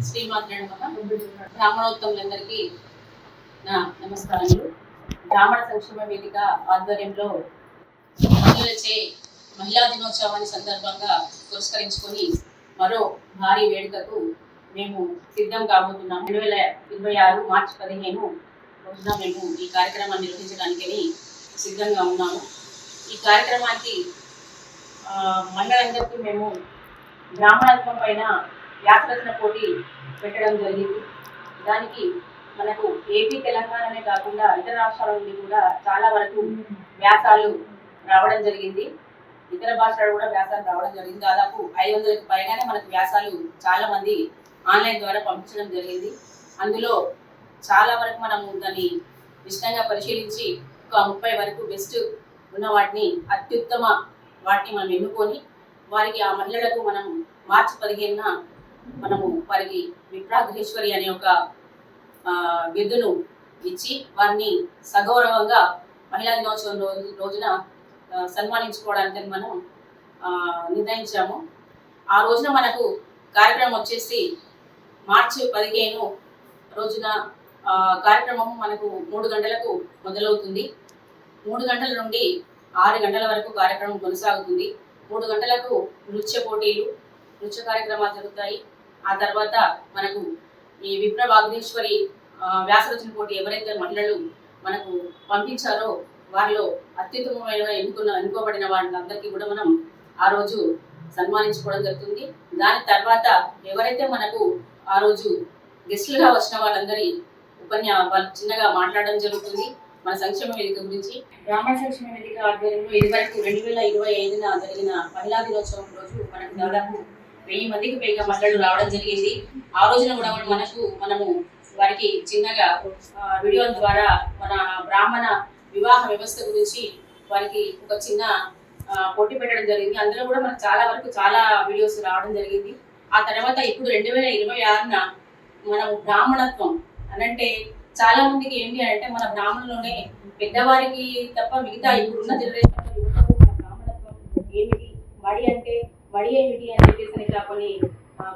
శ్రీమాత్రే నమః. బ్రాహ్మణోత్తములందరికీ నా నమస్కారములు. బ్రాహ్మణ సంక్షేమ వేదిక ఆధ్వర్యంలో మహిళలచే మహిళా దినోత్సవాన్ని సందర్భంగా పురస్కరించుకొని మరో భారీ వేడుకకు మేము సిద్ధం కాబోతున్నాము. 2026 మార్చి 15 రోజున మేము ఈ కార్యక్రమాన్ని నిర్వహించడానికి సిద్ధంగా ఉన్నాము. ఈ కార్యక్రమానికి మహిళలందరికీ మేము బ్రాహ్మణత్వం పైన వ్యాసరచన పోటీ పెట్టడం జరిగింది. దానికి మనకు ఏపీ తెలంగాణనే కాకుండా ఇతర రాష్ట్రాల నుండి కూడా చాలా వరకు వ్యాసాలు రావడం జరిగింది. ఇతర భాషలు కూడా వ్యాసాలు రావడం జరిగింది. దాదాపు 500కి పైగానే మనకు వ్యాసాలు చాలా మంది ఆన్లైన్ ద్వారా పంపించడం జరిగింది. అందులో చాలా వరకు మనము దాన్ని ఇష్టంగా పరిశీలించి ఒక 30 వరకు బెస్ట్ ఉన్న వాటిని అత్యుత్తమ వాటిని మనం ఎన్నుకొని వారికి ఆ మహిళలకు మనం మార్చి 15న మనము వారికి విప్రాగ్రేశ్వరి అనే ఒక విధును ఇచ్చి వారిని సగౌరవంగా మహిళా దినోత్సవం రోజున సన్మానించుకోవడానికి మనం నిర్ణయించాము. ఆ రోజున మనకు కార్యక్రమం వచ్చేసి మార్చి 15 రోజున కార్యక్రమం మనకు 3 గంటలకు మొదలవుతుంది. 3 గంటల నుండి 6 గంటల వరకు కార్యక్రమం కొనసాగుతుంది. 3 గంటలకు నృత్య పోటీలు, నృత్య కార్యక్రమాలు జరుగుతాయి. ఆ తర్వాత మనకు ఈ విప్రవాగ్నేశ్వరి వ్యాసరచన పోటీ ఎవరైతే మహిళలు మనకు పంపించారో వారిలో అత్యుత్తమమైన ఎన్నుకోబడిన వాళ్ళందరికీ కూడా మనం ఆ రోజు సన్మానించుకోవడం జరుగుతుంది. దాని తర్వాత ఎవరైతే మనకు ఆ రోజు గెస్టులుగా వచ్చిన వాళ్ళందరి వాళ్ళు చిన్నగా మాట్లాడడం జరుగుతుంది మన సంక్షేమ వేదిక గురించి. బ్రాహ్మణ సంక్షేమ వేదిక ఆధ్వర్యంలో ఇదివరకు 2025న జరిగిన మహిళా దినోత్సవం రోజు మనకు దాదాపు 1000 మందికి పైగా మహిళలు రావడం జరిగింది. ఆ రోజున కూడా మనము వారికి చిన్నగా వీడియోల ద్వారా మన బ్రాహ్మణ వివాహ వ్యవస్థ గురించి వారికి ఒక చిన్న పోటీ పెట్టడం జరిగింది. అందులో కూడా మనకు చాలా వీడియోస్ రావడం జరిగింది. ఆ తర్వాత ఇప్పుడు 2026న మనం బ్రాహ్మణత్వం అనంటే చాలా మందికి ఏంటి అంటే మన బ్రాహ్మణులోనే పెద్దవారికి తప్ప మిగతా ఇప్పుడున్న జనరేషన్ బ్రాహ్మణత్వం ఏమిటి, మడి ఏమిటి అని చెప్పేసి కొన్ని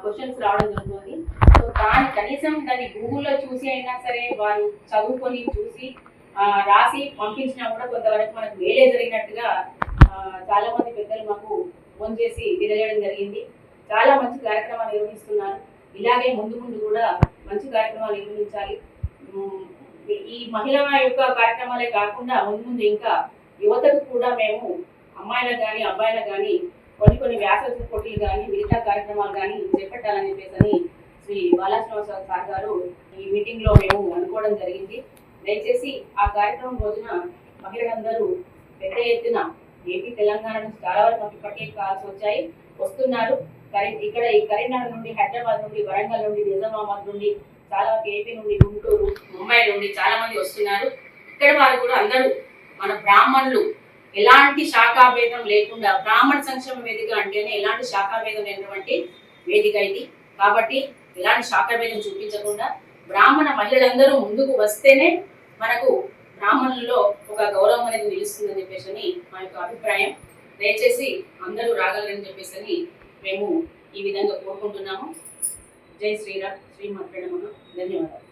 క్వశ్చన్స్ రావడం జరుగుతుంది. సో కనీసం దాన్ని గూగుల్లో చూసి అయినా సరే వారు చదువుకొని చూసి రాసి పంపించినా కూడా కొంతవరకు మనకు మేలే జరిగినట్టుగా చాలా మంది పెద్దలు మాకు ఫోన్ చేసి తెలియజేయడం జరిగింది. చాలా మంచి కార్యక్రమాలు నిర్వహిస్తున్నారు. ఇలాగే ముందు కూడా మంచి కార్యక్రమాలు నిర్వహించాలి. ఈ మహిళల యొక్క కార్యక్రమాలే కాకుండా ముందు ఇంకా యువతకు కూడా మేము అమ్మాయిలకు కానీ అబ్బాయిలకు కానీ కొన్ని వ్యాసరచన పోటీలు కానీ మిగతా కార్యక్రమాలు కానీ చేపట్టాలని చెప్పేసి శ్రీ బాలశ్రీనివాసరావు సార్ గారు ఈ మీటింగ్ లో మేము అనుకోవడం జరిగింది. దయచేసి ఆ కార్యక్రమం రోజున మహిళలందరూ పెద్ద ఎత్తున ఏపీ తెలంగాణ నుంచి చాలా వరకు మాకు ఇప్పటికే కాల్సి వస్తున్నారు. ఇక్కడ ఈ కరీంనగర్ నుండి, హైదరాబాద్ నుండి, వరంగల్ నుండి, నిజామాబాద్ నుండి, చాలా ఏపీ నుండి, గుంటూరు, ముంబై నుండి చాలా మంది వస్తున్నారు. ఇక్కడ వారు కూడా అందరూ మన బ్రాహ్మణులు ఎలాంటి శాఖాభేదం లేకుండా బ్రాహ్మణ సంక్షేమ వేదిక అంటేనే ఎలాంటి శాఖాభేదం లేనటువంటి వేదిక ఇది. కాబట్టి ఎలాంటి శాఖాభేదం చూపించకుండా బ్రాహ్మణ మహిళలందరూ ముందుకు వస్తేనే మనకు బ్రాహ్మణుల్లో ఒక గౌరవం అనేది నిలుస్తుందని చెప్పేసి మా యొక్క అభిప్రాయం. దయచేసి అందరూ రాగలరని చెప్పేసి మేము ఈ విధంగా కోరుకుంటున్నాము. జై శ్రీరామ్. శ్రీమాత్రే నమః. ధన్యవాదాలు.